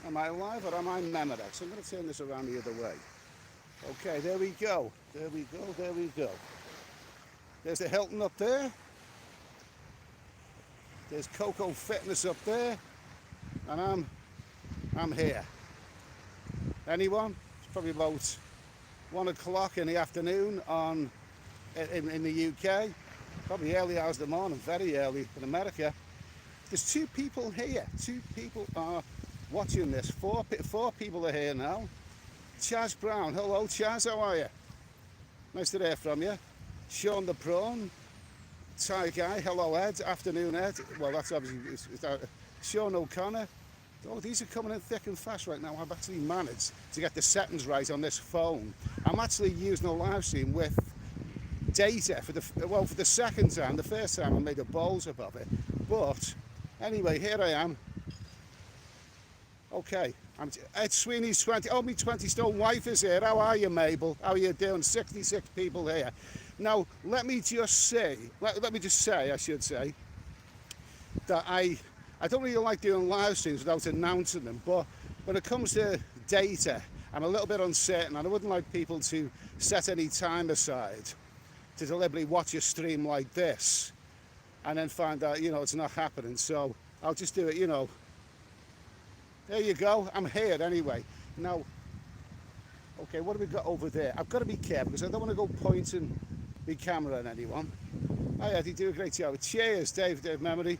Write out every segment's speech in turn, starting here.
Am I live or am I Memorex? I'm going to turn this around the other way. Okay, there we go. There we go. There we go. There's the Hilton up there. There's Coco Fitness up there. And I'm here. Anyone? It's probably about 1 o'clock in the afternoon in the UK. Probably early hours of the morning, very early in America. There's 2 people here. 2 people are watching this. Four people are here now. Chaz Brown, hello Chaz, how are you? Nice to hear from you. Sean the Prawn, Thai Guy, hello Ed, afternoon Ed. Well, that's obviously Sean O'Connor. Oh, these are coming in thick and fast right now. I've actually managed to get the settings right on this phone. I'm actually using a live stream with data for the second time. The first time I made a balls above it. But anyway, here I am. Okay, Ed Sweeney's 20. Oh, my 20-stone wife is here. How are you, Mabel? How are you doing? 66 people here. Now, let me just say, I should say, that I don't really like doing live streams without announcing them. But when it comes to data, I'm a little bit uncertain, and I wouldn't like people to set any time aside to deliberately watch a stream like this and then find out, it's not happening. So I'll just do it, There you go. I'm here anyway. Now, okay, what have we got over there? I've got to be careful because I don't want to go pointing my camera at anyone. Hi, Eddie. Do a great job. Cheers, Dave Memory.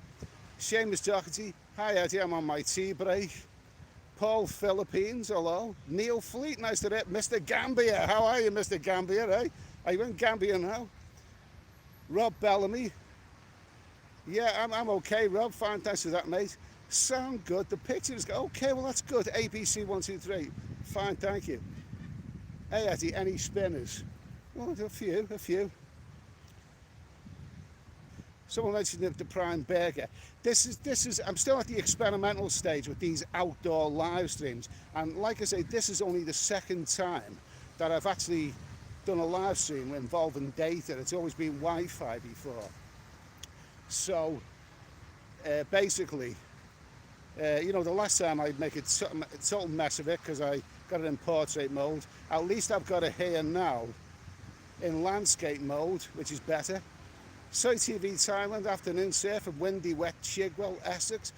Seamus Doherty. Hi, Eddie. I'm on my tea break. Paul Philippines. Hello. Neil Fleet. Nice to meet Mr. Gambia. How are you, Mr. Gambia? Eh? Are you in Gambia now? Rob Bellamy. Yeah, I'm okay, Rob. Fine. Thanks for that, mate. Sound good. The pictures go okay. Well, that's good. ABC 123. Fine, thank you. Hey, Eddie, any spinners? Well, a few. Someone mentioned the prime burger. This is. I'm still at the experimental stage with these outdoor live streams, and like I say, this is only the second time that I've actually done a live stream involving data. It's always been Wi-Fi before. So basically. The last time I'd make a total mess of it because I got it in portrait mode. At least I've got it here now in landscape mode, which is better. Soy TV Thailand, afternoon surf from windy, wet Chigwell, Essex.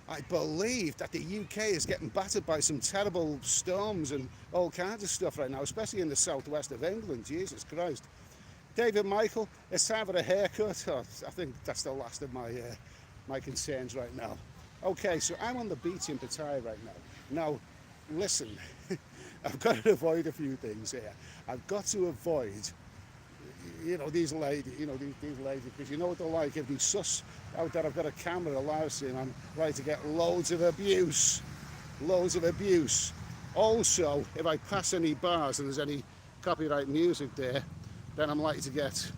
I believe that the UK is getting battered by some terrible storms and all kinds of stuff right now, especially in the southwest of England. Jesus Christ. David Michael, it's time for a haircut. Oh, I think that's the last of my concerns right now. Okay, so I'm on the beach in Pattaya right now. Now, listen, I've got to avoid a few things here. I've got to avoid, these ladies, these ladies, because you know what they're like. If they sus out that I've got a camera live stream, I'm right to get loads of abuse. Also, if I pass any bars and there's any copyright music there, then I'm likely to get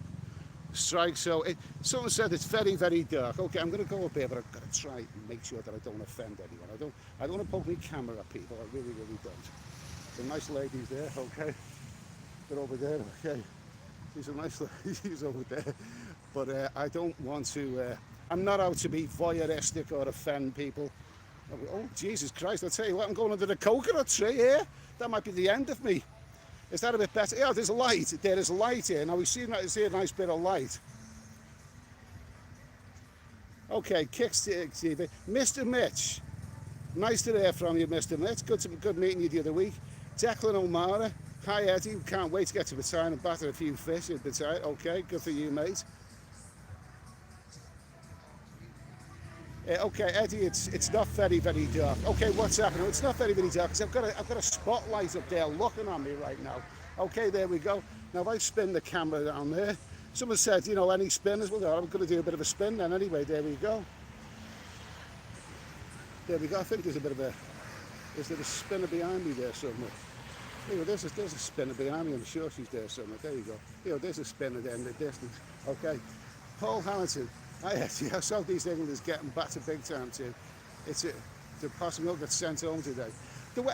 strike. So someone said it's very, very dark. Okay, I'm going to go up here, but I've got to try and make sure that I don't offend anyone. I don't want to poke my camera at people. I really, really don't. Some nice ladies there. Okay, they're over there. Okay, these are nice ladies over there. But I don't want to. I'm not out to be voyeuristic or offend people. Oh Jesus Christ! I tell you what, I'm going under the coconut tree here. That might be the end of me. Is that a bit better? Yeah, there's light. There is light here. Now we see a nice bit of light. Okay, Kickstick TV. Mr. Mitch. Nice to hear from you, Mr. Mitch. Good meeting you the other week. Declan O'Mara. Hi, Eddie. Can't wait to get to Pattaya and batter a few fish in Pattaya. Okay, good for you, mate. Okay, Eddie, it's not very, very dark. Okay, what's happening? It's not very, very dark because I've got a spotlight up there looking on me right now. Okay, there we go. Now if I spin the camera down there, someone said, any spinners? Well, I'm going to do a bit of a spin then anyway. There we go. There we go. I think there's a bit of is there a spinner behind me there somewhere? There's a spinner behind me. I'm sure she's there somewhere. There you go. There's a spinner there in the distance. Okay. Paul Hamilton. I Southeast England is getting battered big time too. It's a possible milk that's sent home today.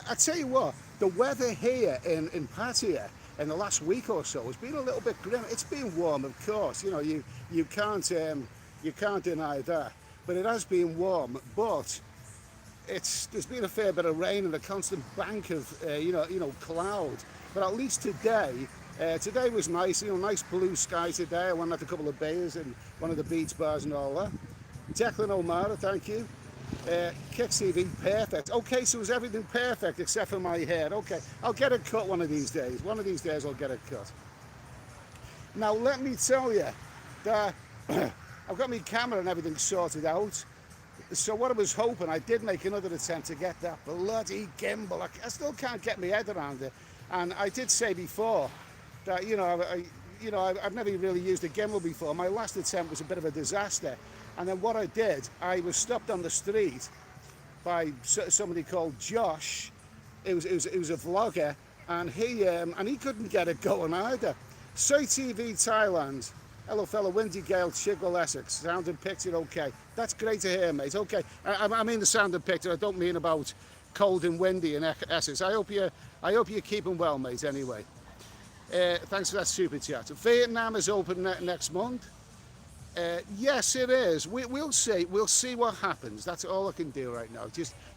I tell you what, the weather here in Pattaya in the last week or so has been a little bit grim. It's been warm, of course. You can't deny that. But it has been warm. But there's been a fair bit of rain and a constant bank of cloud. But at least today was nice. Nice blue sky today. I went at a couple of beers and one of the beach bars and all that. Declan O'Mara, thank you. Kicks TV, perfect. Okay, so is everything perfect except for my hair? Okay, I'll get it cut one of these days. One of these days I'll get it cut. Now let me tell you that I've got my camera and everything sorted out. So what I was hoping, I did make another attempt to get that bloody gimbal. I still can't get my head around it. And I did say before that I've never really used a gimbal before. My last attempt was a bit of a disaster. And then what I did, I was stopped on the street by somebody called Josh. It was a vlogger, and he couldn't get it going either. Soy TV Thailand. Hello fella, Windy Gale, Chigwell, Essex. Sound and picture, okay. That's great to hear, mate. Okay, I mean the sound and picture. I don't mean about cold and windy in Essex. I hope you're keeping well, mate. Anyway, thanks for that super chat. Vietnam is open next month. Yes, it is. We'll see. We'll see what happens. That's all I can do right now.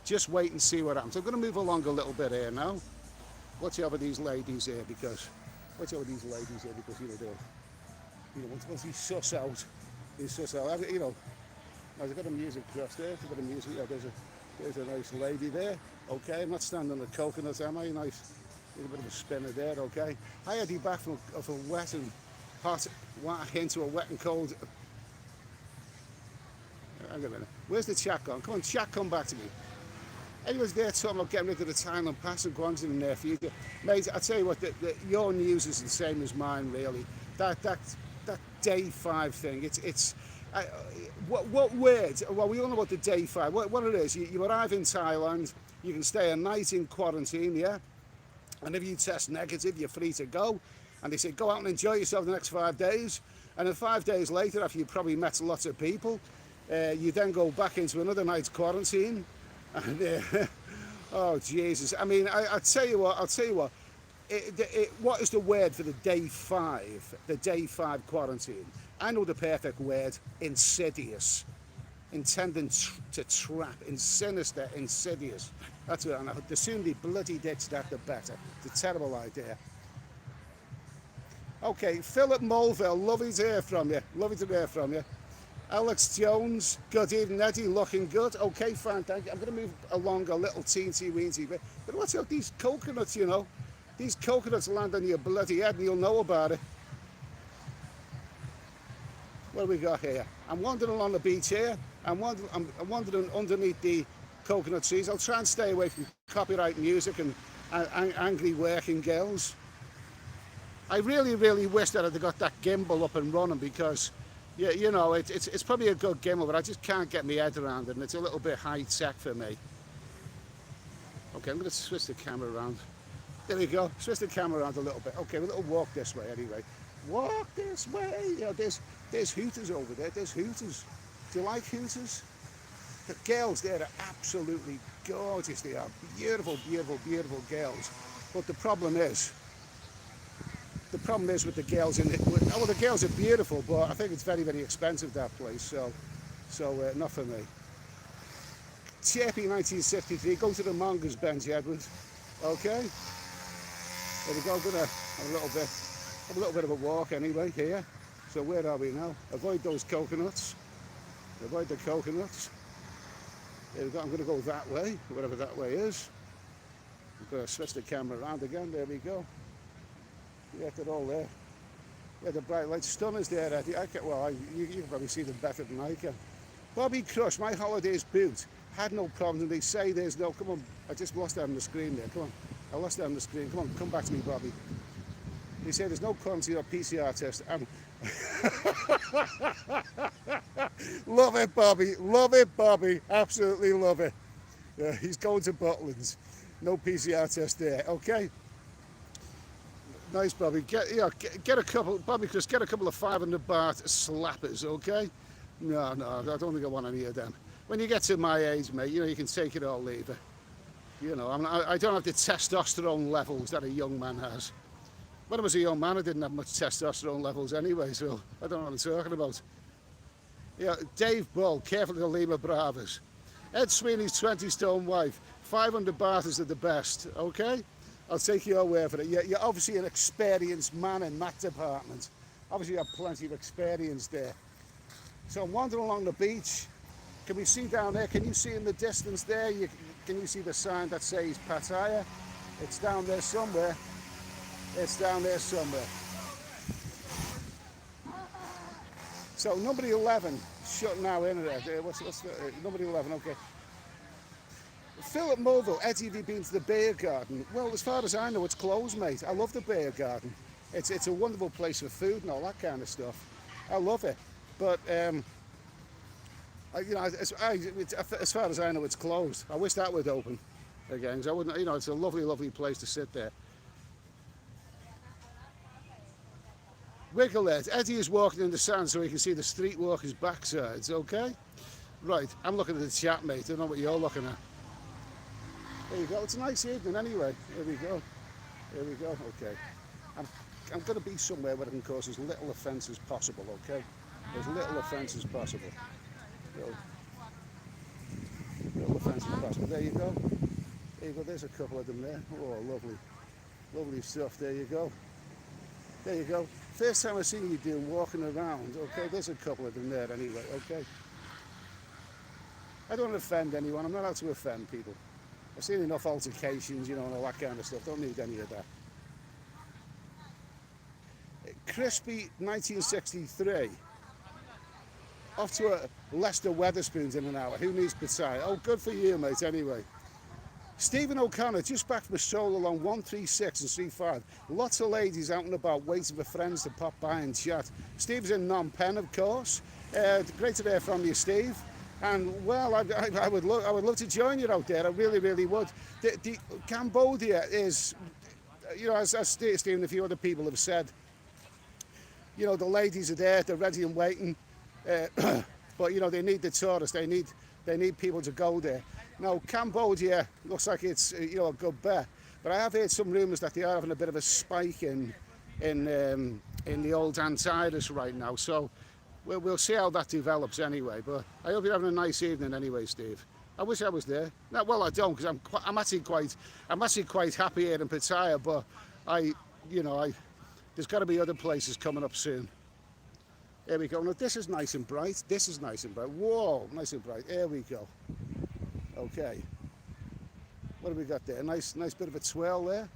Just wait and see what happens. I'm going to move along a little bit here now. Watch over these ladies here because once he's suss out, I've got the music across there. I've got the music. Yeah, there's a nice lady there. Okay, I'm not standing on the coconuts, am I? Nice, a bit of a spinner there. Okay, I had you back from a wet and hot into a wet and cold. Hang on a minute. Where's the chat gone? Come on, chat, come back to me. Anyone's there talking about getting rid of the Thailand pass and Guangzhou in the near future, mate. I tell you what, your news is the same as mine, really. That day 5 thing. What words? Well, we all know about the day 5. What it is? You arrive in Thailand. You can stay a night in quarantine, yeah. And if you test negative, you're free to go. And they say go out and enjoy yourself the next 5 days. And then 5 days later, after you probably met lots of people, you then go back into another night's quarantine. And oh Jesus! I mean, I'll tell you what. What is the word for the day 5? The day 5 quarantine. I know the perfect word: insidious, intending to trap, sinister, insidious. That's what I know. The sooner they bloody ditch that, the better. It's a terrible idea. Okay, Philip Mulville, lovely to hear from you. Lovely to hear from you. Alex Jones, good evening, Eddie, looking good. Okay, fine, thank you. I'm going to move along a little teensy-weensy bit. But watch out, these coconuts, These coconuts land on your bloody head and you'll know about it. What have we got here? I'm wandering along the beach here. I'm wandering underneath the coconut trees. I'll try and stay away from copyright music and angry working girls. I really, really wish that I'd got that gimbal up and running because, yeah, it's probably a good gimbal, but I just can't get my head around it, and it's a little bit high tech for me. Okay, I'm going to switch the camera around. There we go. Switch the camera around a little bit. Okay, a little walk this way anyway. Walk this way. There's Hooters over there. There's Hooters. Do you like Hooters? The girls there are absolutely gorgeous. They are beautiful, beautiful, beautiful girls. But the problem is with the girls the girls are beautiful, but I think it's very, very expensive, that place. So not for me. Chirpy 1963. Go to the Mongers, Benji Edwards. Okay. There we go. I'm gonna have a little bit of a walk anyway here. So where are we now? Avoid those coconuts. Avoid the coconuts. There we go. I'm going to go that way, whatever that way is. I'm going to switch the camera around again. There we go. Yeah, they're all there. Yeah, the bright light stunners there, Eddie. You can probably see them better than I can. Bobby Crush, my holidays booked. Had no problems. They say there's no. Come on, I just lost that on the screen there. Come on, I lost that on the screen. Come on, come back to me, Bobby. They say there's no quarantine or PCR test. Love it, Bobby. Love it, Bobby. Absolutely love it. Yeah, he's going to Butlins. No PCR test there. Okay. Nice, Bobby. Get a couple, Bobby, just get a couple of 500 baht slappers, okay? No, I don't think I want any of them. When you get to my age, mate, you can take it or leave it. I don't have the testosterone levels that a young man has. When I was a young man, I didn't have much testosterone levels anyway, so I don't know what I'm talking about. Yeah, Dave Bull, careful of the Lima Bravas. Ed Sweeney's 20 stone wife. 500 bahters are the best, okay? I'll take your word for it. You're obviously an experienced man in that department. Obviously you have plenty of experience there. So I'm wandering along the beach. Can we see down there? Can you see in the distance there? Can you see the sign that says Pattaya? It's down there somewhere. It's down there somewhere. So number 11, shut now in there. What's the, number 11, okay. Philip Mulville, Eddie, have you been to the beer garden? Well, as far as I know, it's closed, mate. I love the beer garden. It's a wonderful place for food and all that kind of stuff. I love it. But, you know, as far as I know, it's closed. I wish that would open again. 'Cause I wouldn't, you know, it's a lovely, lovely place to sit there. Wiggle it. Eddie is walking in the sand so he can see the street walkers' backsides, okay? Right, I'm looking at the chat, mate. I don't know what you're looking at. There you go. It's a nice evening anyway. Here we go. Here we go. Okay. I'm going to be somewhere where I can cause as little offence as possible, okay? As little offence as possible. Little offence as possible. There you go. There you go. There's a couple of them there. Oh, lovely. Lovely stuff. There you go. There you go. First time I've seen you doing walking around. Okay, there's a couple of them there anyway. Okay. I don't want to offend anyone. I'm not out to offend people. I've seen enough altercations, you know, and all that kind of stuff. Don't need any of that. Crispy 1963. Off to a Leicester Weatherspoons in an hour. Who needs Pattaya? Oh, good for you, mate, anyway. Stephen O'Connor, just back from a stroll along 136 and 35. Lots of ladies out and about waiting for friends to pop by and chat. Steve's in Phnom Penh, of course. Great to hear from you, Steve. And well, I would love to join you out there. I really, really would. The Cambodia is, you know, as Steve and a few other people have said, you know, the ladies are there, they're ready and waiting. But you know, they need the tourists. They need people to go there. Now, Cambodia looks like it's, you know, a good bet. But I have heard some rumours that they are having a bit of a spike in the old antivirus right now. So we'll see how that develops anyway. But I hope you're having a nice evening anyway, Steve. I wish I was there. No, well, I don't, because I'm actually quite happy here in Pattaya. But there's got to be other places coming up soon. Here we go. Now this is nice and bright. This is nice and bright. Whoa, nice and bright. Here we go. Okay. What have we got there? Nice bit of a twirl there.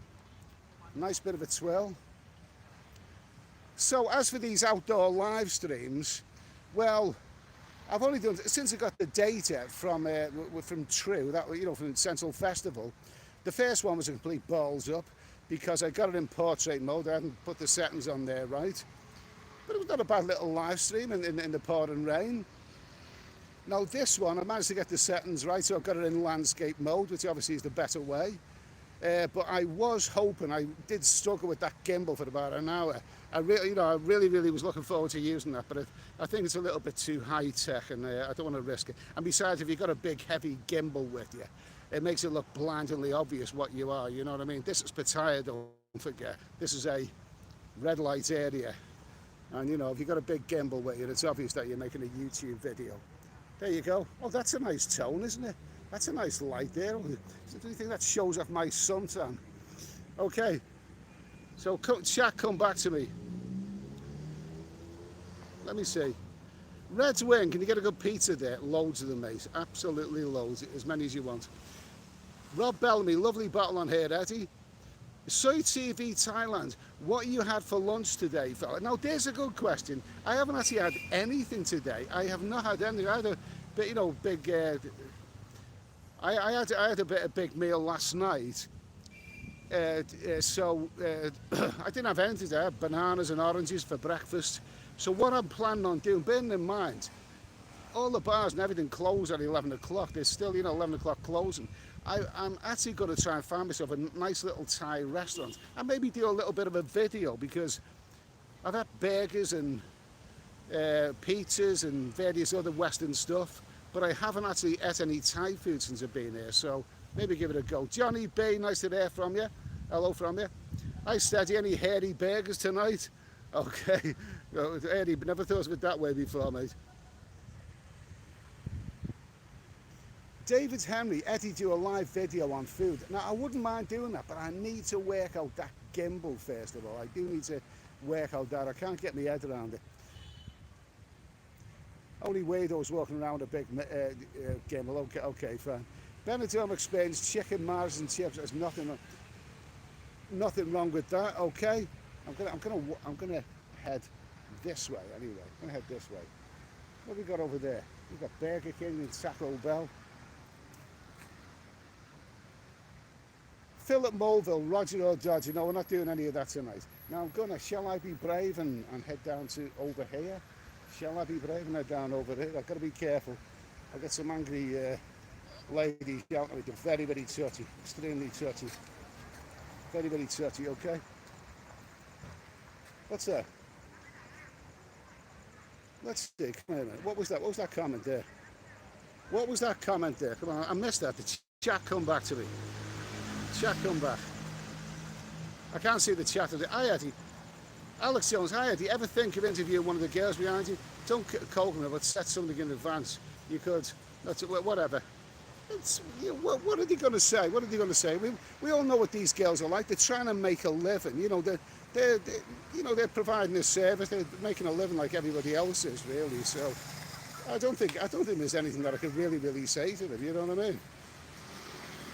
Nice bit of a twirl. So as for these outdoor live streams, well, I've only done, since I got the data from True, that, you know, from Central Festival. The first one was a complete balls up because I got it in portrait mode. I hadn't put the settings on there right. But it was not a bad little live stream in the pouring rain. Now this one, I managed to get the settings right, so I've got it in landscape mode, which obviously is the better way. But I was hoping, I did struggle with that gimbal for about an hour. I really was looking forward to using that, but I think it's a little bit too high tech, and I don't want to risk it. And besides, if you've got a big heavy gimbal with you, it makes it look blindingly obvious what you are, you know what I mean? This is Pattaya, don't forget. This is a red light area. And you know, if you've got a big gimbal with you, it's obvious that you're making a YouTube video. There you go. Oh, that's a nice tone, isn't it? That's a nice light there. Do you think that shows off my suntan? Okay. So chat, come back to me. Let me see. Red's Wing, can you get a good pizza there? Loads of them, mate. Absolutely loads. As many as you want. Rob Bellamy, lovely bottle on here, Eddie. Soy TV Thailand, what you had for lunch today, fella? Now, there's a good question. I haven't actually had anything today. I have not had anything. I had a bit, you know, big. I had a big meal last night. So I didn't have anything today. I had bananas and oranges for breakfast. So what I'm planning on doing, bearing in mind, all the bars and everything close at 11 o'clock. There's still, you know, 11 o'clock closing. I'm actually going to try and find myself a nice little Thai restaurant and maybe do a little bit of a video, because I've had burgers and pizzas and various other Western stuff, but I haven't actually ate any Thai food since I've been here, so maybe give it a go. Johnny B, nice to hear from you. Hello from you. Hi Steady, any hairy burgers tonight? Okay, Eddie, never thought of it that way before, mate. David Henry, Eddie, do a live video on food. Now, I wouldn't mind doing that, but I need to work out that gimbal first of all. I do need to work out that. I can't get my head around it. Only Wado's walking around a big gimbal. Okay, okay, fine. Benidorm explains chicken, Mars and chips. There's nothing wrong with that. Okay, I'm gonna head this way anyway. I'm gonna head this way. What have we got over there? We've got Burger King and Taco Bell. Philip Mulville, Roger or Dodger. No, we're not doing any of that tonight. Now I'm gonna, shall I be brave and head down to over here? Shall I be brave and head down over here? I've got to be careful. I've got some angry ladies shouting at me. They're very, very touchy, extremely touchy. Very, very touchy, okay? What's that? Let's see, come here a minute. What was that? What was that comment there? What was that comment there? Come on, I missed that. The chat come back to me. Chat come back. I can't see the chat. Hi Eddie. Alex Jones, hi Eddie. Ever think of interviewing one of the girls behind you? Don't call them, but set something in advance. You could. That's whatever. It's, you know, what are they going to say? What are they going to say? We all know what these girls are like. They're trying to make a living. You know, they're providing a service. They're making a living like everybody else is, really. So I don't think there's anything that I could really say to them. You know what I mean?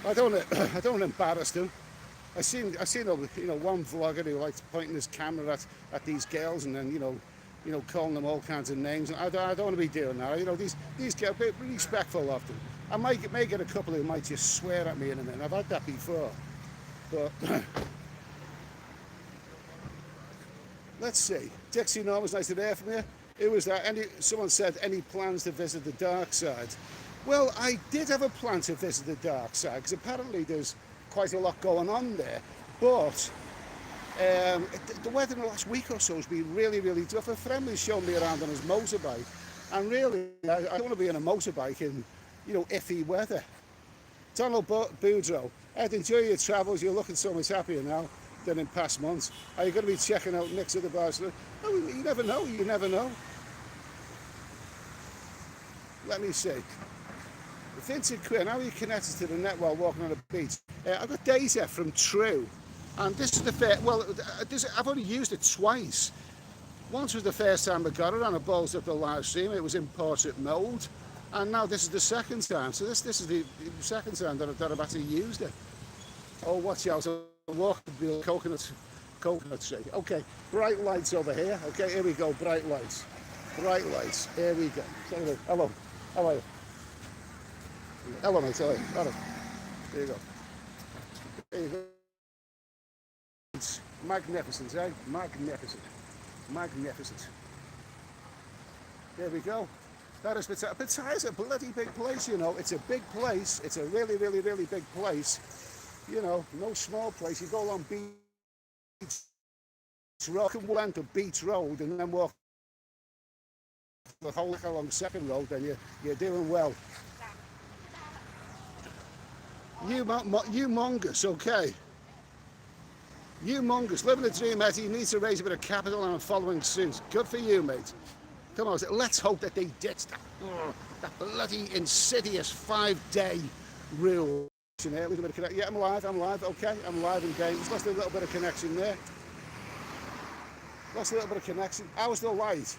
I don't want to embarrass them. I seen one vlogger who likes pointing his camera at these girls and then calling them all kinds of names. And I don't want to be doing that. You know, these girls, be respectful of them. I might get a couple who might just swear at me in a minute. I've had that before. But let's see. Dixie Norman's nice to hear from you. Who was that? Someone said, any plans to visit the dark side? Well, I did have a plan to visit the dark side because apparently there's quite a lot going on there. But the weather in the last week or so has been really tough. A friend was showing me around on his motorbike, and really, I don't want to be on a motorbike in, iffy weather. Donald Boudreau, Ed, enjoy your travels. You're looking so much happier now than in past months. Are you going to be checking out Nick's other bars? Oh, you never know. You never know. Let me see. Vincent Quinn, how are you connected to the net while walking on a beach? I've got data from True, and this is the first. Well, I've only used it twice. Once was the first time I got it, and I ballsed up the live stream. It was in portrait mode, and now this is the second time. So this is the second time that I've actually used it. Oh, watch out! I'm walking the coconut tree. Okay, bright lights over here. Okay, here we go. Bright lights. Bright lights. Here we go. Hello. How are you? Hello, mate. Hello. There you go. There you go. It's magnificent, eh? Magnificent. There we go. That is Pattaya. Pattaya's a bloody big place, you know. It's a big place. It's a really big place. You know, no small place. You go along Beach Road, to Beach Road, and then walk the whole along Second Road, then you're doing well. Humongous, okay. Humongous, living the dream, Eddie. You need to raise a bit of capital and I'm following suit. Good for you, mate. Come on, let's hope that they ditch that bloody insidious 5-day rule. Yeah, I'm live, okay. I'm live in game. Just lost a little bit of connection there. How's the light?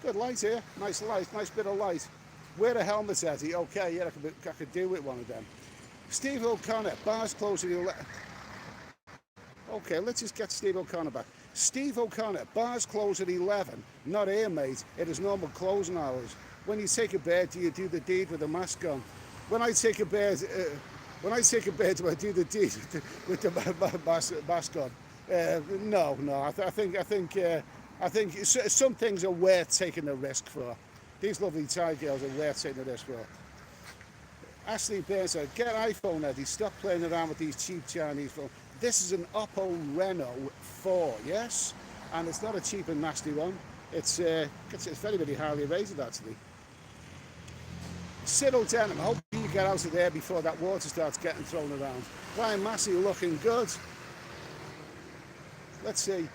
Good light here, nice light, nice bit of light. Wear a helmet, Eddie. Okay, yeah, I could do with one of them. Steve O'Connor, bars closing 11. Okay, let's just get Steve O'Connor back. Steve O'Connor, bars close at 11. Not here, mate. It is normal closing hours. When you take a bed, do you do the deed with the mask on? When I take a bed, do I do the deed with the mask on? No. I think some things are worth taking the risk for. These lovely Thai girls are worth taking the risk for. Ashley Baird said, get an iPhone, Eddie. Stop playing around with these cheap Chinese phones. This is an Oppo Reno 4, yes? And it's not a cheap and nasty one. It's very highly rated, actually. Cyril Denham, I hope you get out of there before that water starts getting thrown around. Brian Massey looking good. Let's see.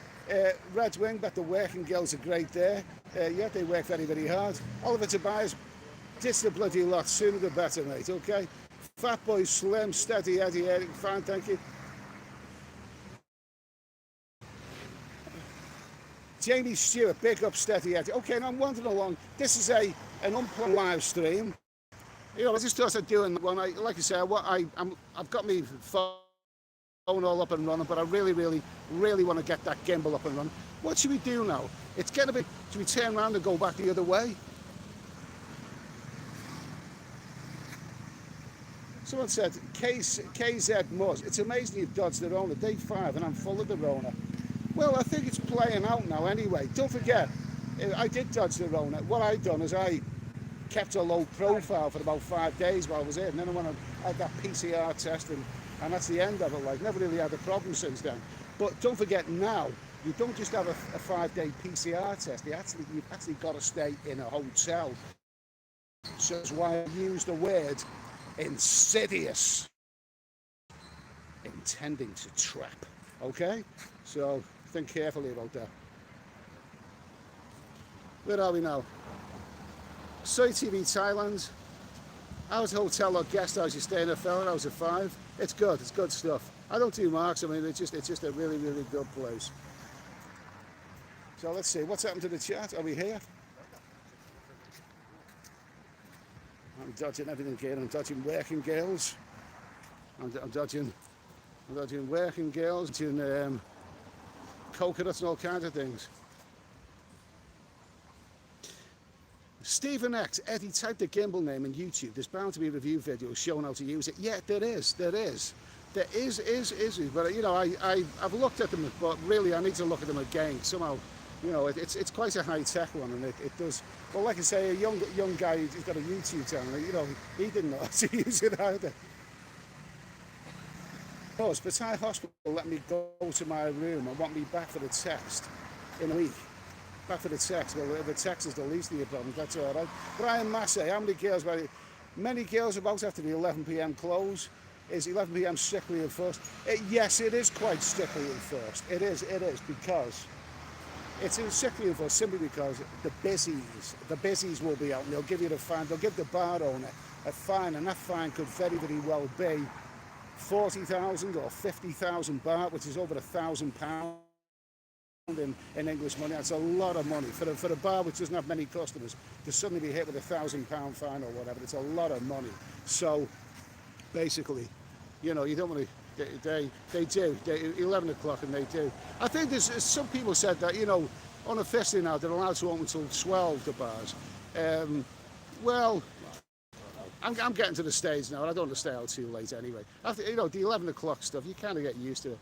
Red Wing, but the working girls are great there. Yeah, they work very hard. Oliver Tobias, Ditch the bloody lot, sooner the better, mate, okay? Fat boy, slim, steady Eddie, Eddie, fine, thank you. Jamie Stewart, big up, steady Eddie. Okay, now I'm wandering along. This is an unplanned live stream. You know, I just thought I'd do one. Like I say, I've got my phone all up and running, but I really want to get that gimbal up and running. What should we do now? It's getting a bit. Should we turn around and go back the other way? Someone said, KZ Muzz, it's amazing you've dodged the Rona. Day 5 and I'm full of the Rona. Well, I think it's playing out now anyway. Don't forget, I did dodge the Rona. What I done is I kept a low profile for about 5 days while I was here, and then I had that PCR test, and that's the end of it. Like, never really had a problem since then. But don't forget now, you don't just have a 5-day PCR test. You've actually got to stay in a hotel. So that's why I use the word insidious, intending to trap. Okay? So think carefully about that. Where are we now? Soy TV Thailand. How's hotel or guest house you stay in a fella house at 5? It's good stuff. I don't do marks, I mean it's just a really good place. So let's see, what's happened to the chat? Are we here? I'm dodging everything here. I'm dodging working girls. I'm dodging working girls, dodging coconuts and all kinds of things. Stephen X, Eddie, type the gimbal name in YouTube. There's bound to be review videos showing how to use it. Yeah, there is. But you know, I've looked at them, but really I need to look at them again. Somehow, you know, it's quite a high-tech one, and it does. Well, like I say, a young guy who's got a YouTube channel. You know, he didn't know how to use it either. Oh, Pattaya Hospital let me go to my room and want me back for the text in a week. Back for the text. Well, if the text is the least of your problems, that's all right. Brian Massey, how many girls? Many girls about after the 11 p.m. close. Is 11 p.m. strictly enforced? Yes, it is quite strictly enforced. It is because it's strictly enforced simply because the busies will be out and they'll give you the fine. They'll give the bar owner a fine, and that fine could very well be 40,000 or 50,000 baht, which is over £1,000 in English money. That's a lot of money for a bar which doesn't have many customers to suddenly be hit with £1,000 fine or whatever. It's a lot of money. So basically, you know, you don't want to. They do. 11 o'clock and they do. I think there's some people said that, you know, unofficially now they're allowed to open until 12, the bars. Well, I'm getting to the stage now, and I don't want to stay out too late anyway. After, you know, the 11 o'clock stuff, you kind of get used to it.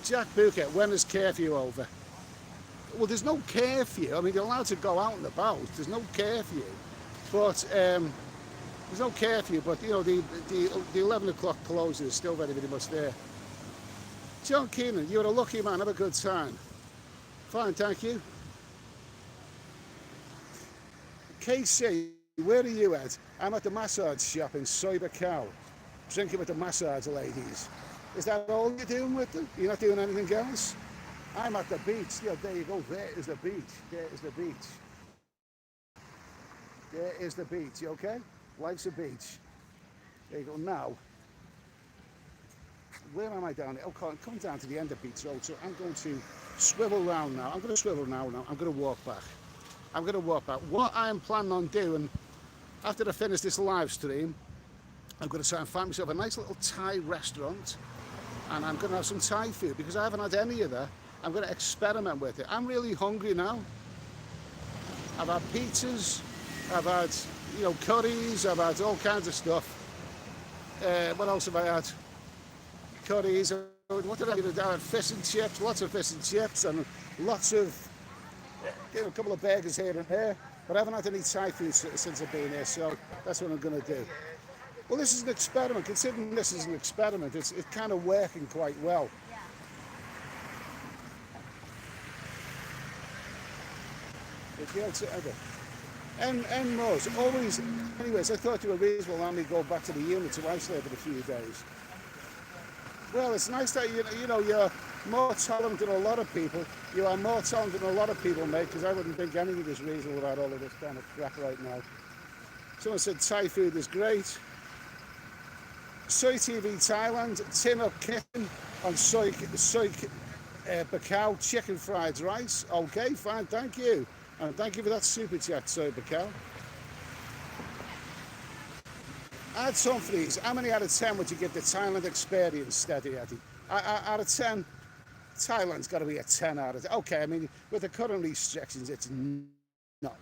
Jack Booker, when is curfew over? Well, there's no curfew. I mean, you're allowed to go out and about. There's no curfew, but you know, the 11 o'clock closing is still very much there. John Keenan, you're a lucky man. Have a good time. Fine, thank you. KC, where are you at? I'm at the massage shop in Cyber Cow, drinking with the massage ladies. Is that all you're doing with them? You're not doing anything else? I'm at the beach. Yeah, there you go. There is the beach. There is the beach. There is the beach, you okay? Life's a beach. There you go. Now, where am I down here? Oh, come down to the end of Beach Road. So I'm going to swivel round now. I'm going to swivel now. I'm going to walk back. What I am planning on doing after I finish this live stream, I'm going to try and find myself a nice little Thai restaurant, and I'm going to have some Thai food because I haven't had any of that. I'm going to experiment with it. I'm really hungry now. I've had pizzas, I've had, you know, curries, I've had all kinds of stuff. What else have I had? Curries. What did I do? I had fish and chips, lots of fish and chips, and lots of, you know, a couple of burgers here and there. But I haven't had any Thai food since I've been here, so that's what I'm going to do. Well, this is an experiment. Considering this is an experiment, it's kind of working quite well. And Moz, always, anyways, I thought you were reasonable. Let me go back to the unit to isolate for a few days. Well, it's nice that you're more talented than a lot of people. You are more talented than a lot of people, mate, because I wouldn't think anything is reasonable about all of this kind of crap right now. Someone said Thai food is great. Soy TV Thailand, tin up kitchen on soy bacao, chicken fried rice. Okay, fine, thank you. And thank you for that super chat, soy bacao. Add Humphreys, how many out of 10 would you give the Thailand experience, Steady Eddie? Out of 10, Thailand's got to be a 10 out of 10. Okay, I mean, with the current restrictions, it's not,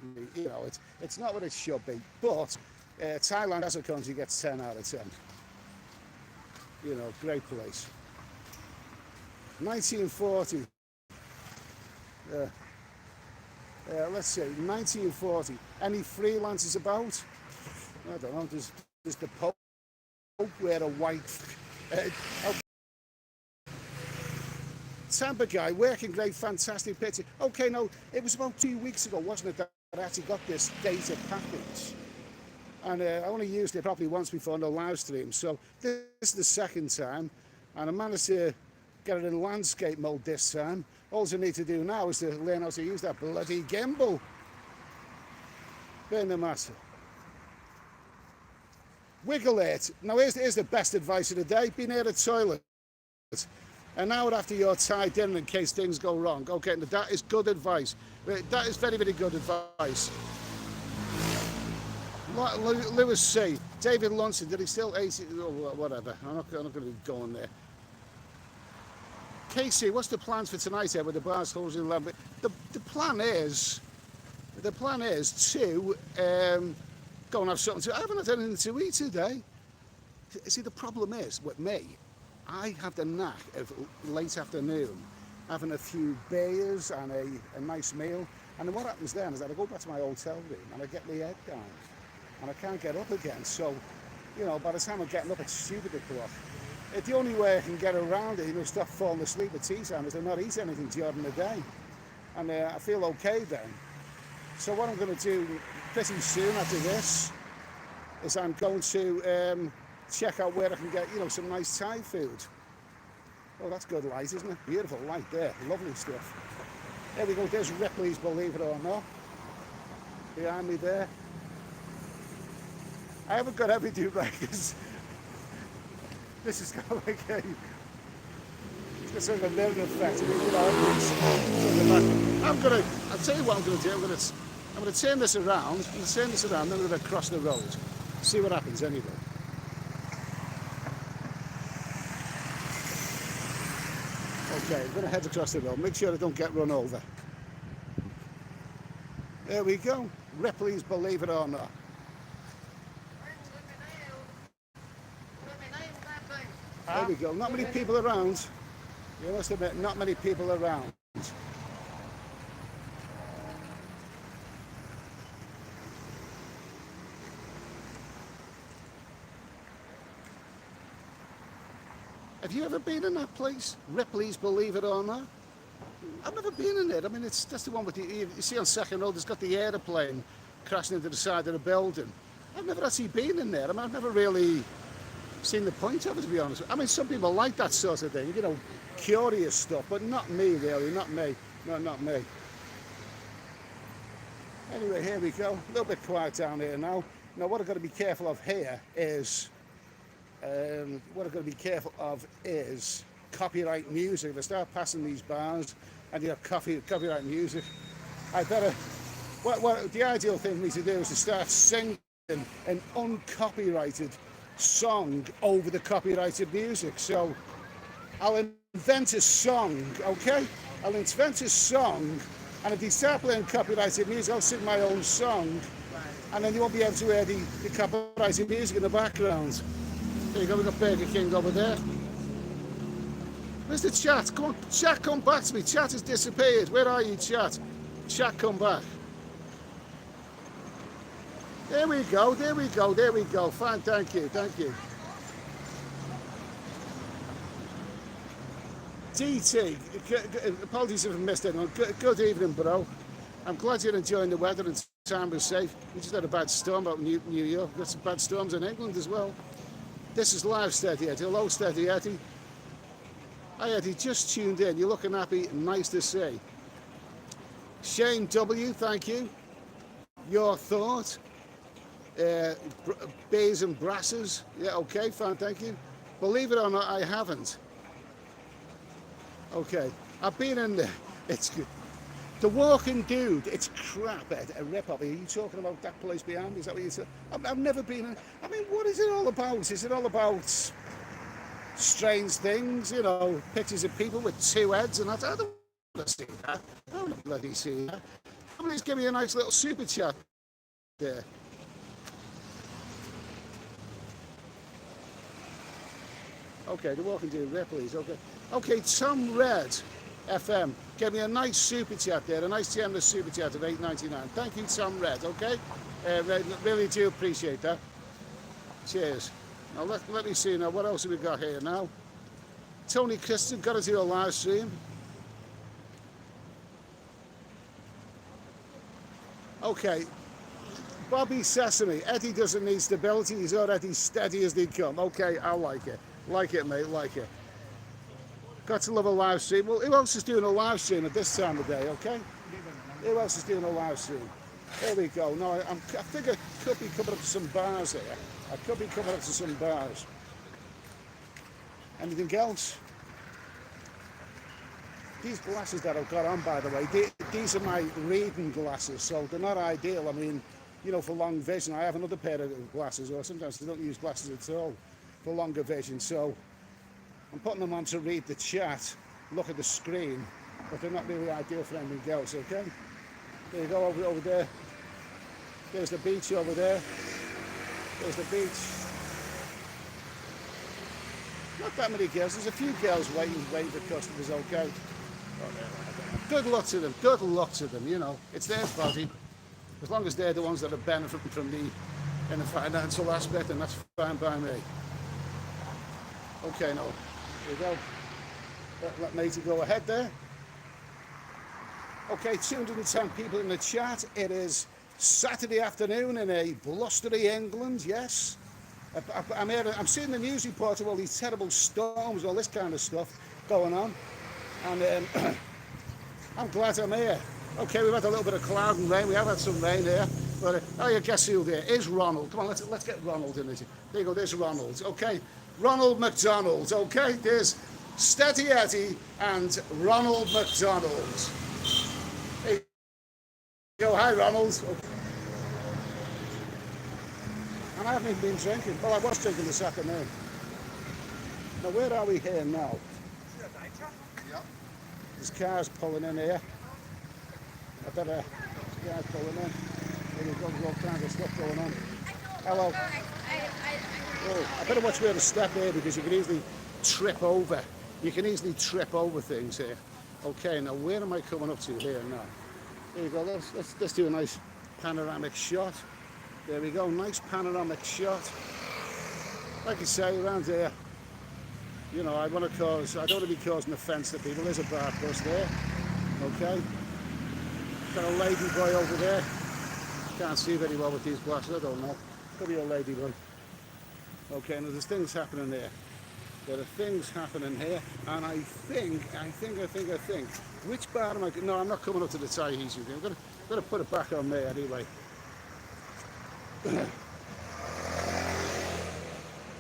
it's not what it should be. But Thailand as a country gets 10 out of 10. Great place. 1940. Let's see, 1940. Any freelancers about? I don't know. Does the Pope wear a white? Okay. Tampa guy, working great, fantastic picture. Okay, no, it was about 2 weeks ago, wasn't it, that I actually got this data package. And I only used it probably once before on the live stream. So this is the second time. And I managed to get it in landscape mode this time. All I need to do now is to learn how to use that bloody gimbal. Burn the matter. Wiggle it. Now here's the best advice of the day. Be near the toilet. An hour after you're tied in case things go wrong. Okay, that is good advice. That is very, very good advice. Lewis C. David Lunson, did he still 80? Oh, whatever. I'm not going to be going there. Casey, what's the plans for tonight here with the bars closing 11? The plan is to go and have something to. I haven't had anything to eat today. See, the problem is with me, I have the knack of late afternoon having a few beers and a nice meal. And then what happens then is that I go back to my hotel room and I get my head down and I can't get up again. So, by the time I'm getting up, it's stupid o'clock. The only way I can get around it, stop falling asleep at tea time, is to not eat anything during the day. And I feel okay then. So what I'm going to do pretty soon after this is I'm going to check out where I can get, some nice Thai food. Oh, that's good light, isn't it? Beautiful light there. Lovely stuff. There we go. There's Ripley's, believe it or not. Behind me there. I haven't got everything right because this is kind of like it's got sort of a mirror effect. I'll tell you what I'm going to do. I'm going to turn this around. Then I'm going to cross the road. See what happens anyway. Okay, I'm going to head across the road. Make sure I don't get run over. There we go. Ripley's, believe it or not. There we go. Not many people around. You must admit, not many people around. Have you ever been in that place? Ripley's, believe it or not? I've never been in it. I mean, that's the one with you see on Second Road, it's got the aeroplane crashing into the side of the building. I've never actually been in there. I mean, I've never really seen the point of it, to be honest. I mean, some people like that sort of thing, curious stuff, but not me, really, not me. No, not me. Anyway, here we go. A little bit quiet down here now. Now, what I've got to be careful of here is, copyright music. If I start passing these bars and you have copyright music, I better. What the ideal thing for me to do is to start singing an uncopyrighted song over the copyrighted music. So I'll invent a song, okay? I'll invent a song, and if you start playing copyrighted music, I'll sing my own song, and then you won't be able to hear the copyrighted music in the background. There you go, we've got Burger King over there. Where's the chat? Come on, chat, come back to me. Chat has disappeared. Where are you, chat? Chat, come back. There we go. Fine, thank you. DT, apologies if I missed it. Good evening, bro. I'm glad you're enjoying the weather and time was safe. We just had a bad storm out in New York. We've got some bad storms in England as well. This is live, Steady Eddie. Hello, Steady Eddie. Hi Eddie, just tuned in. You're looking happy. Nice to see. Shane W, thank you. Your thought. Bays and brasses. Yeah, okay, fine, thank you. Believe it or not, I haven't. Okay, I've been in there. It's good. The Walking Dude, it's crap, Ed, a rip-off. Are you talking about that place behind me? Is that what you're saying? I've never been in. I mean, what is it all about? Is it all about strange things, you know, pictures of people with two heads and that? I don't want to see that. I don't want to bloody see that. Somebody's give me a nice little super chat there. Okay, the Walking Dude, Ripley's, okay. Okay, Tom Red FM gave me a nice super chat there, a nice generous super chat of $8.99. Thank you, Tom Red, okay? Really do appreciate that. Cheers. Now let me see now, what else have we got here now? Tony Christian, got to do a live stream. Okay, Bobby Sesame, Eddie doesn't need stability, he's already steady as they come. Okay, I like it. Like it, mate, like it. Got to love a live stream. Well, who else is doing a live stream at this time of day, okay? Who else is doing a live stream? There we go. No, I think I could be coming up to some bars here. I could be coming up to some bars. Anything else? These glasses that I've got on, by the way, these are my reading glasses, so they're not ideal. I mean, you know, for long vision, I have another pair of glasses, or sometimes I don't use glasses at all for longer vision, so I'm putting them on to read the chat, look at the screen, but they're not really ideal for anything else, okay? There you go, over there. There's the beach over there. There's the beach. Not that many girls. There's a few girls waiting for customers, okay? Good luck to them. Good luck to them, you know. It's their body. As long as they're the ones that are benefiting from me in the financial aspect, and that's fine by me. Okay, now, here we go. Let Matey go ahead there. Okay, 210 people in the chat. It is Saturday afternoon in a blustery England, yes. I'm seeing the news report of all these terrible storms, all this kind of stuff going on. And I'm glad I'm here. Okay, we've had a little bit of cloud and rain. We have had some rain here. But, oh, yeah, guess who there is? Ronald. Come on, let's get Ronald in it. There you go, there's Ronald. Okay, Ronald McDonald. Okay, there's Steady Eddie and Ronald McDonald. There you go, hi, Ronald. Okay. And I haven't even been drinking. Well, I was drinking this afternoon. Now, where are we here now? Yep. There's cars pulling in here. I better, cars pulling in. There's all kinds of stuff going on. Hello. Oh, I better watch where to step here because you can easily trip over. You can easily trip over things here. Okay, now where am I coming up to here now? There you go. Let's do a nice panoramic shot. There we go, nice panoramic shot. Like I say, around here, you know, I don't want to be causing offence to people. There's a bar bus there, okay. Got a lady boy over there. Can't see very well with these glasses, I don't know. Could be a lady boy. Okay, now there's things happening there. There are things happening here, and I think. Which bar am I? No, I'm not coming up to the Tahiti. I'm gonna put it back on there anyway.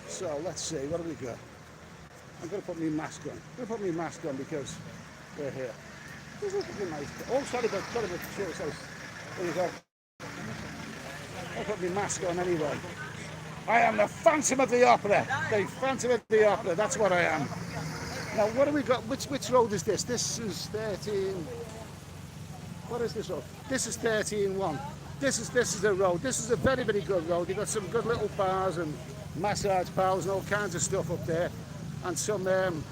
So let's see, what have we got? I'm going to put my mask on. Because we're here. This is looking nice. Oh, sorry, sorry. There you go. I'll put my mask on anyway. I am the Phantom of the Opera. The Phantom of the Opera, that's what I am. Now, what have we got? Which road is this? This is 13. What is this road? This is 13-1. This is the road. This is a very, very good road. You've got some good little bars and massage parlours and all kinds of stuff up there. And some, and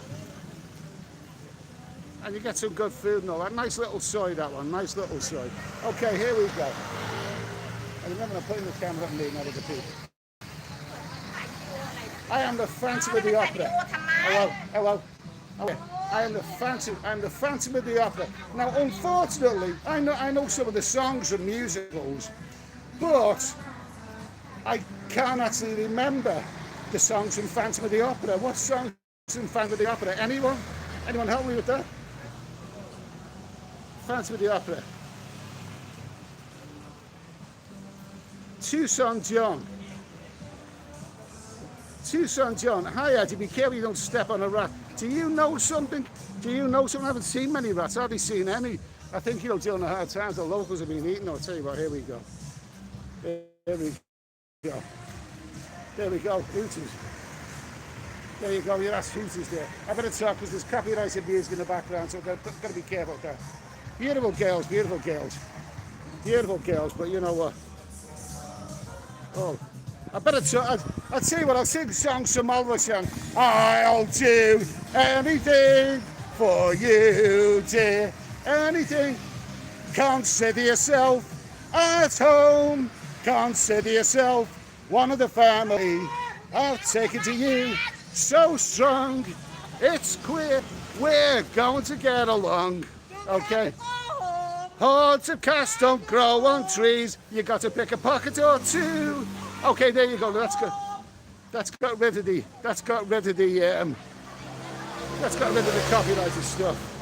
you get some good food and all that. Nice little soy, that one. Nice little soy. Okay, here we go. And remember, I'm putting the camera up and leading out of the people. I am the Phantom of the Opera. Hello. Okay. I am the Phantom of the Opera. Now, unfortunately, I know some of the songs from musicals, but I can't actually remember the songs from Phantom of the Opera. What songs from Phantom of the Opera? Anyone? Anyone help me with that? Fancy with the opera. Tucson John. Tucson John. Hi Eddie, be careful you don't step on a rat. Do you know something? Do you know something? I haven't seen many rats. I've hardly seen any. I think, you know, during the hard times, the locals have been eating. I'll tell you what, here we go. Here we go. There we go, Hooters. There you go, yeah, that's Hooters there. I better talk because there's copyrighted music in the background, so I've got to be careful with that. Beautiful girls, beautiful girls. Beautiful girls, but you know what? Oh, I better talk. I'll tell you what, I'll sing songs from Oliver song. I'll do anything for you, dear. Anything. Consider yourself at home. Consider yourself one of the family. I'll take it to you. So strong, it's queer. We're going to get along. Okay. Hordes of cats don't grow on trees. You got to pick a pocket or two. Okay, there you go. That's good. That's got rid of the. That's got rid of the. That's got rid of the copyrighted stuff.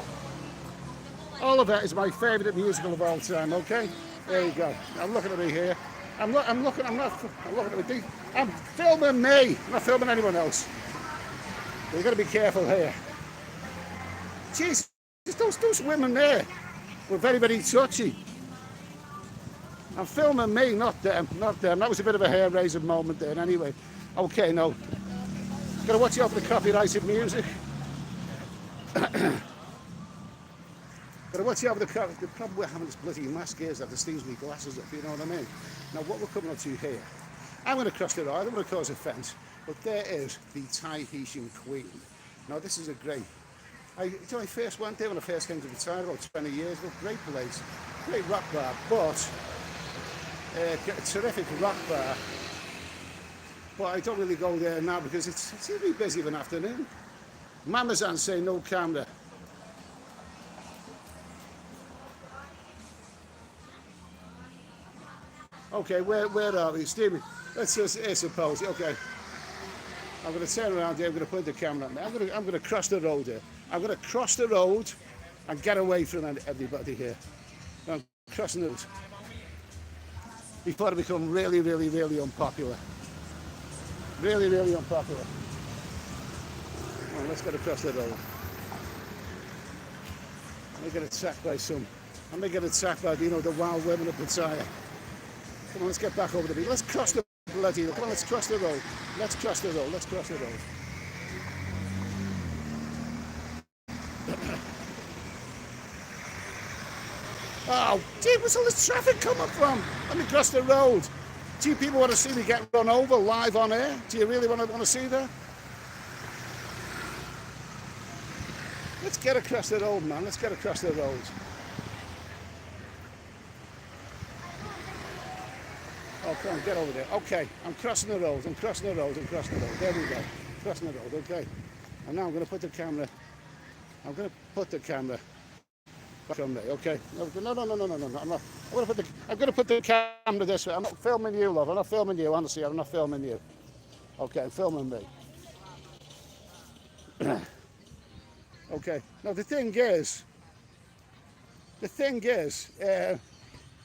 Oliver is my favourite musical of all time. Okay, there you go. I'm looking at me here. I'm looking at me. I'm filming me. I'm not filming anyone else. But you've got to be careful here. Jeez, those women there were very, very touchy. I'm filming me, not them, not them. That was a bit of a hair-raising moment there anyway. Okay, no. Got to watch out for the copyrighted music. Got to watch out for the problem with having this bloody mask is that steams me glasses up, you know what I mean? Now, what we're coming up to here, I'm going to cross the road, I don't want to cause offence, but there is the Tahitian Queen. Now, this is a great, I first went there when I first came to Pattaya about 20 years ago. Great place, great rock bar, but terrific rock bar. But I don't really go there now because it's really busy of an afternoon. Mamazan say no camera. Okay, where are we, Stevie? Let's just suppose. Okay, I'm going to turn around here. I'm going to put the camera on there. I'm going to cross the road here. I'm going to cross the road and get away from everybody here. I'm crossing the road before I become really, really, really unpopular. Really, really unpopular. Well, let's get across the road. I may get attacked by the wild women of Pattaya. Come on, let's get back over the beach. Let's cross the bloody. Come on, let's cross the road. Let's cross the road. Let's cross the road. Oh, gee, where's all this traffic coming from? Let me cross the road. Do you people want to see me get run over live on air? Do you really want to see that? Let's get across the road, man. Let's get across the road. Oh, come on, get over there. Okay, I'm crossing the road. I'm crossing the road. I'm crossing the road. There we go. Crossing the road. Okay. And now I'm going to put the camera. I'm going to put the camera back on there. Okay. No. I'm not. I'm going to put the camera this way. I'm not filming you, love. I'm not filming you. Honestly, I'm not filming you. Okay, I'm filming me. Okay. Now the thing is,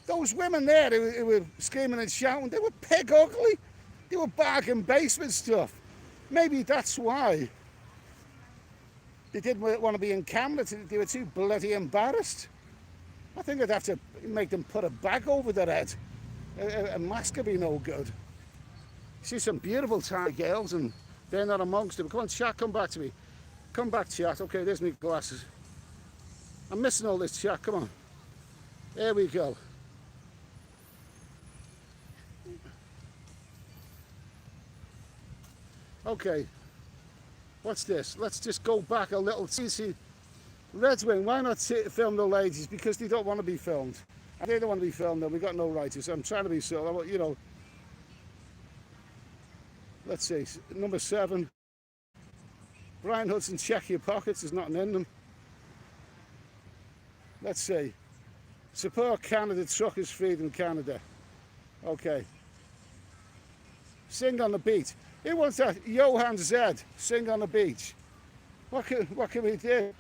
those women there who were screaming and shouting, they were pig ugly. They were bargain basement stuff. Maybe that's why they didn't want to be in camera. They were too bloody embarrassed. I think I'd have to make them put a bag over their head. A mask would be no good. See some beautiful Thai girls and they're not amongst them. Come on, chat, come back to me. Come back, chat. Okay, there's my glasses. I'm missing all this, chat. Come on. There we go. Okay. What's this? Let's just go back a little. See, Red Wing, why not film the ladies? Because they don't want to be filmed. And they don't want to be filmed, though. We've got no writers. So I'm trying to be so, you know. Let's see. Number 7. Brian Hudson, check your pockets. There's nothing in them. Let's see. Support Canada, truckers freedom Canada. Okay. Sing on the beach. Who wants that? Johan Z. Sing on the beach. What can we do?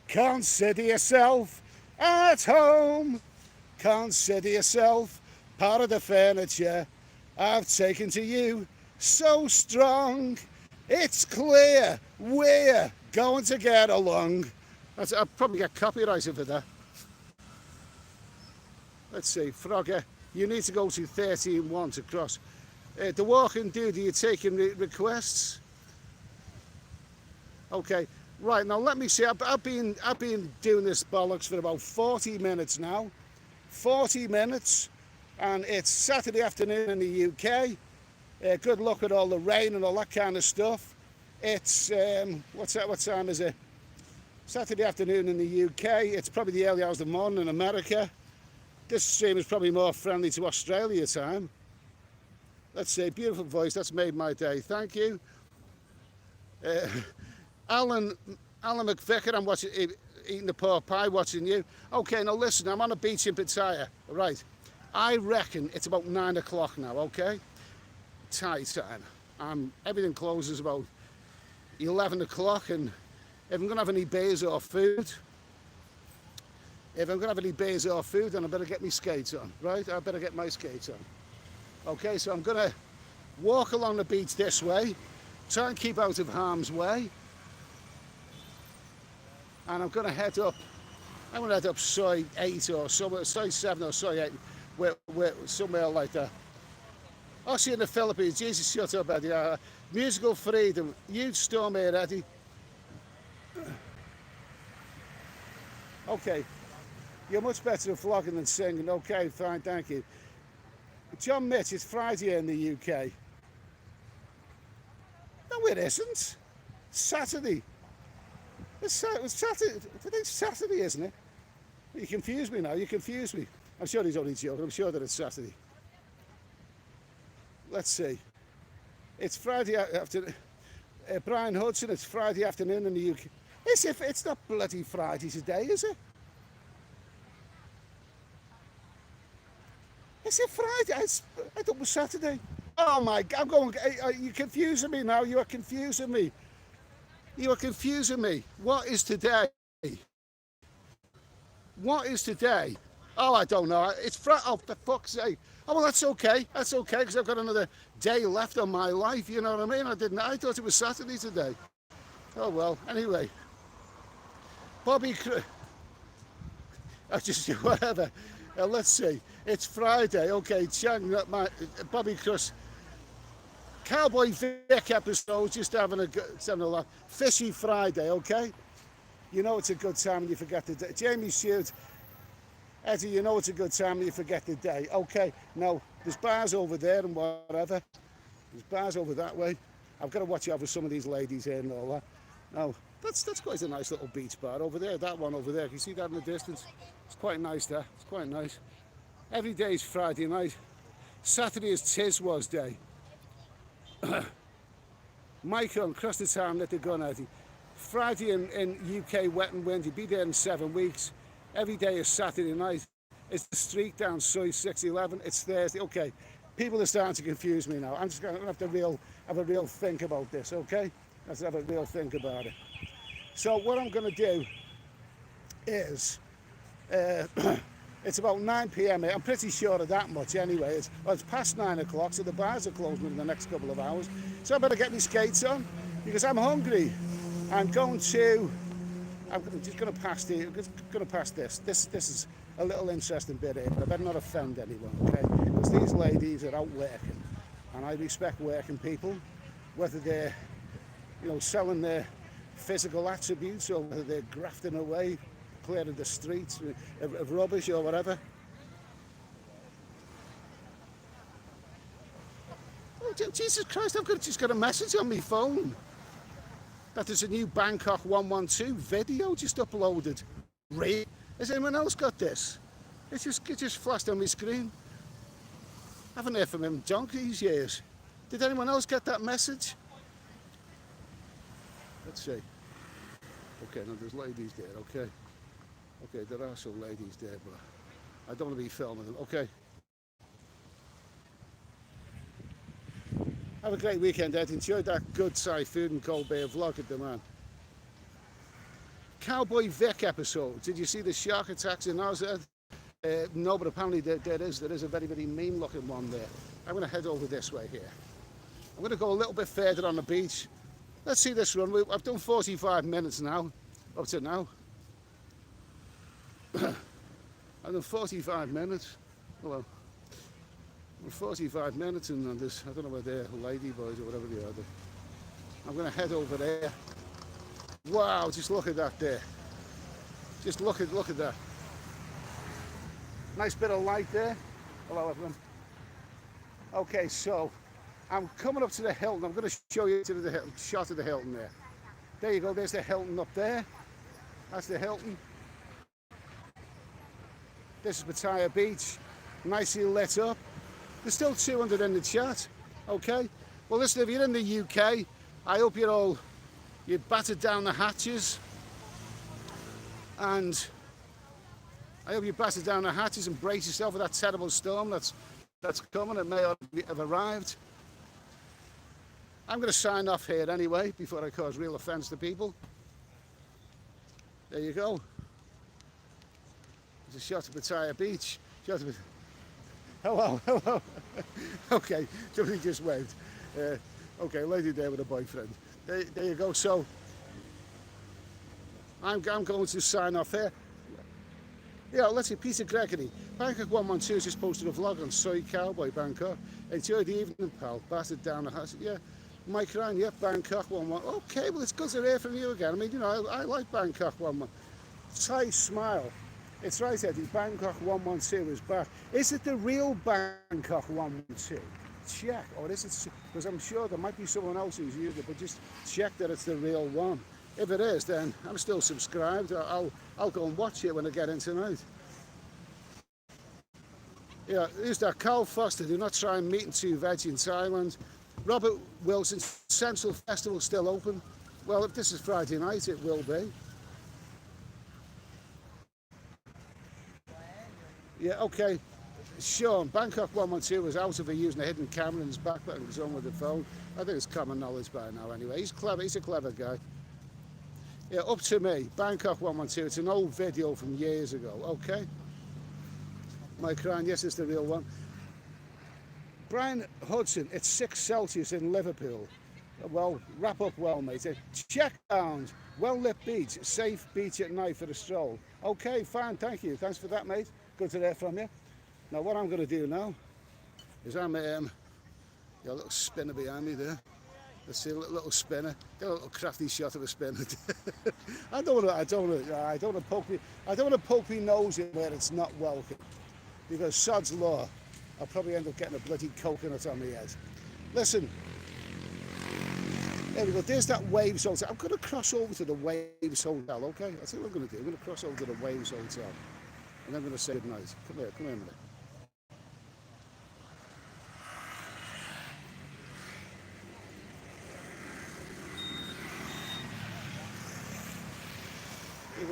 Consider yourself at home. Consider yourself part of the furniture I've taken to you. So strong, it's clear we're going to get along. I'll probably get copyrighted for that. Let's see, Frogger, you need to go to 13.1 to cross. The walking dude, are you taking requests? Okay, right, now let me see, I've been doing this bollocks for about 40 minutes now. 40 minutes, and it's Saturday afternoon in the UK. Good luck with all the rain and all that kind of stuff. It's, what time is it? Saturday afternoon in the UK. It's probably the early hours of the morning in America. This stream is probably more friendly to Australia time. Let's see, beautiful voice, that's made my day, thank you. Alan McVicker, I'm watching, eating the pork pie, watching you. Okay, now listen, I'm on a beach in Pattaya, right. I reckon it's about 9 o'clock now, okay? Thai time. Everything closes about 11 o'clock, and if I'm gonna have any beers or food, then I better get my skates on, right? I better get my skates on. Okay, so I'm gonna walk along the beach this way, try and keep out of harm's way, and I'm gonna head up Soy 8 or somewhere, Soy 7 or Soy 8, somewhere like that. I'll see you in the Philippines. Jesus, shut up, Eddie. Musical freedom. Huge storm here, Eddie. Okay. You're much better at vlogging than singing. Okay, fine, thank you. John Mitch, it's Friday in the UK. No, it isn't. It's Saturday. It's Saturday. Today's Saturday, isn't it? You confuse me now. You confuse me. I'm sure he's only joking. I'm sure that it's Saturday. Let's see. It's Friday afternoon. Brian Hudson, it's Friday afternoon in the UK. It's not bloody Friday today, is it? Is it Friday? I thought it was Saturday. Oh my God, you're confusing me now. You are confusing me. You are confusing me. What is today? What is today? Oh, I don't know. It's Friday. Oh, for fuck's sake. Oh, well, that's okay. That's okay, because I've got another day left on my life. You know what I mean? I thought it was Saturday today. Oh, well, anyway. Bobby, just whatever. Let's see. It's Friday. Okay, Chang, Bobby Crust. Cowboy Vic episode, just having a laugh. Fishy Friday, okay? You know it's a good time when you forget the day. Jamie Shields, Eddie, you know it's a good time when you forget the day. Okay, now, there's bars over there and whatever. There's bars over that way. I've got to watch out for some of these ladies here and all that. Now, that's quite a nice little beach bar over there. That one over there, can you see that in the distance? It's quite nice there. It's quite nice. Every day is Friday night. Saturday is Tiswas Day. Michael, across the town, let the gun out. Friday in UK, wet and windy. Be there in 7 weeks. Every day is Saturday night. It's the street down Soy 611. It's Thursday. Okay, people are starting to confuse me now. I'm just going to have to have a real think about this, okay? Let's have a real think about it. So what I'm going to do is, it's about 9 p.m. I'm pretty sure of that much anyway. It's past 9 o'clock, so the bars are closing in the next couple of hours. So I better get my skates on, because I'm hungry. I'm just going to pass this. This is a little interesting bit here, but I better not offend anyone, okay? Because these ladies are out working, and I respect working people, whether they're, selling their physical attributes or whether they're grafting away, clearing the streets of rubbish or whatever. Oh, Jesus Christ, I've just got a message on my phone that there's a new Bangkok 112 video just uploaded. Really? Has anyone else got this? It just flashed on my screen. I haven't heard from him in donkey's years. Did anyone else get that message? Let's see. Okay, now there's ladies there, okay? Okay, there are some ladies there, but I don't want to be filming them. Okay. Have a great weekend, Ed. Enjoy that good Thai food and cold beer vlog at the man. Cowboy Vic episode, did you see the shark attacks in Oz? No, but apparently there is a very, very mean looking one there. I'm going to head over this way here. I'm going to go a little bit further on the beach. Let's see this run. I've done 45 minutes now, up to now. I've done 45 minutes. Hello. 45 minutes and there's, I don't know whether they're lady boys or whatever they are. I'm going to head over there. Wow, just look at that there. Just look at that. Nice bit of light there. Hello everyone. Okay, so I'm coming up to the Hilton. I'm going to show you to the shot of the Hilton there. There you go, there's the Hilton up there. That's the Hilton. This is Pattaya Beach. Nicely lit up. There's still 200 in the chat. Okay. Well listen, if you're in the UK, I hope you battered down the hatches. And I hope you battered down the hatches and brace yourself for that terrible storm that's coming. It may have arrived. I'm going to sign off here anyway before I cause real offence to people. There you go. There's a shot of Pattaya Beach. Hello. Okay, somebody just waved. Okay, lady there with a boyfriend. There you go. So I'm going to sign off here. Yeah, let's see, Peter Gregory. Bangkok 112 has just posted a vlog on Soy Cowboy, Bangkok. Enjoy the evening, pal. Battered down the house. Yeah, Mike Ryan, yeah, Bangkok 11. Okay, well, it's good to hear from you again. I mean, you know, I like Bangkok 11. Ty Smile. It's right, Eddie. Bangkok 112 is back. Is it the real Bangkok 112? Check. Or is it, because I'm sure there might be someone else who's used it, but just check that it's the real one. If it is, then I'm still subscribed. I'll go and watch it when I get in tonight. Yeah, who's that? Carl Foster, do not try meat and two veg in Thailand. Robert Wilson, Central Festival still open? Well, if this is Friday night, it will be. Yeah, okay. Sean, Bangkok 112 was out of using a hidden camera in his backpack and was on with the phone. I think it's common knowledge by now anyway. He's clever, he's a clever guy. Yeah, up to me, Bangkok 112, it's an old video from years ago, okay? Mike Ryan, yes, it's the real one. Brian Hudson, it's 6 Celsius in Liverpool. Well, wrap up well, mate. Check down, well-lit beach, safe beach at night for a stroll. Okay, fine, thank you. Thanks for that, mate. Good to hear from you. Now, what I'm going to do now is I'm, got a little spinner behind me there. Let's see a little spinner. Get a little crafty shot of a spinner. I don't want to poke my nose in where it's not welcome, because sod's law, I'll probably end up getting a bloody coconut on my head. Listen, there we go. There's that Waves Hotel. I'm going to cross over to the Waves Hotel. Okay, that's what I'm going to do. I'm going to cross over to the Waves Hotel, and I'm going to say goodnight. Come here a minute.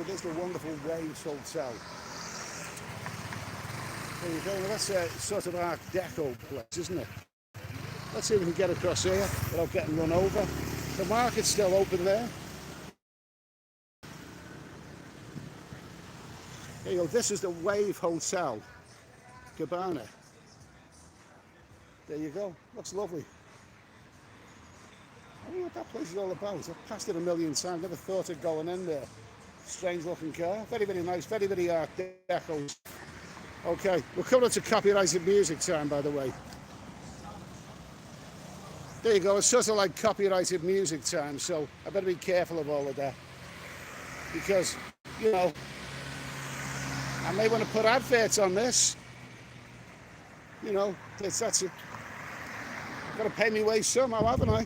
There's the wonderful Waves Hotel. There you go. Well, that's a sort of Art Deco place, isn't it? Let's see if we can get across here without getting run over. The market's still open there. There you go. This is the Wave Hotel, Cabana. There you go. Looks lovely. I don't know what that place is all about. I've passed it a million times. Never thought of going in there. Strange looking car. Very, very nice. Very, very Art Deco. Okay, we're coming up to copyrighted music time, by the way. There you go. It's sort of like copyrighted music time, so I better be careful of all of that. Because, you know, I may want to put adverts on this. You know, that's it. I've got to pay me way somehow, haven't I?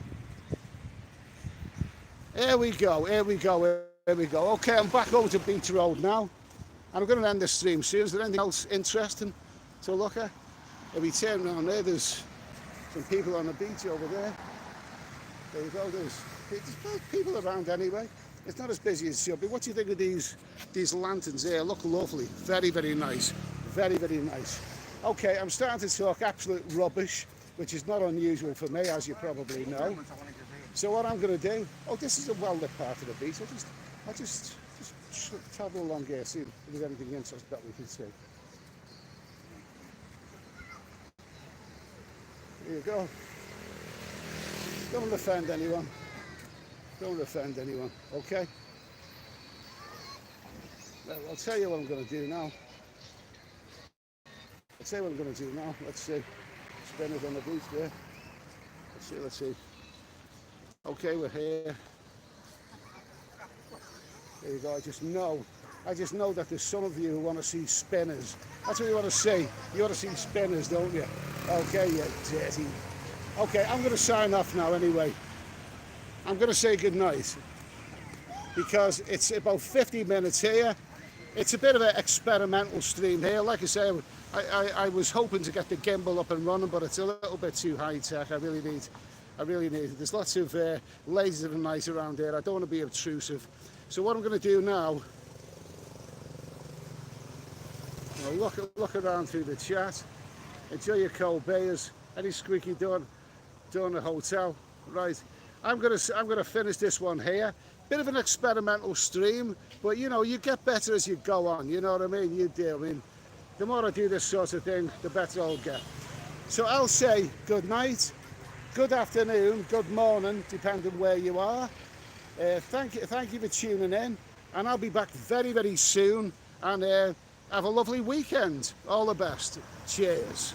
Here we go. There we go. Okay, I'm back over to Beach Road now. I'm going to end this stream soon. Is there anything else interesting to look at? If we turn around there, there's some people on the beach over there. There you go. There's people around anyway. It's not as busy as it should be. What do you think of these lanterns here? Look lovely. Very, very nice. Very, very nice. Okay, I'm starting to talk absolute rubbish, which is not unusual for me, as you probably know. So what I'm going to do, this is a well-lit part of the beach. I'll just travel along here, see if there's anything interesting that we can see. There you go. Don't offend anyone. Don't offend anyone, okay? Well, I'll tell you what I'm going to do now. I'll tell you what I'm going to do now. Let's see. Spin it on the beach there. Let's see. Okay, we're here. There you go. I just know that there's some of you who want to see spinners. That's what you want to see. You want to see spinners, don't you? Okay, you dirty. Okay, I'm going to sign off now anyway. I'm going to say goodnight because it's about 50 minutes here. It's a bit of an experimental stream here. Like I say, I was hoping to get the gimbal up and running, but it's a little bit too high tech. I really need it. There's lots of ladies of the night around here. I don't want to be obtrusive. So what I'm going to do now, look around through the chat, enjoy your cold beers, any squeaky door in the hotel, right? I'm gonna finish this one here. Bit of an experimental stream, but you know, you get better as you go on. You know what I mean? You do. I mean, the more I do this sort of thing, the better I'll get. So I'll say good night, good afternoon, good morning, depending where you are. Thank you for tuning in, and I'll be back very, very soon. And have a lovely weekend. All the best. Cheers.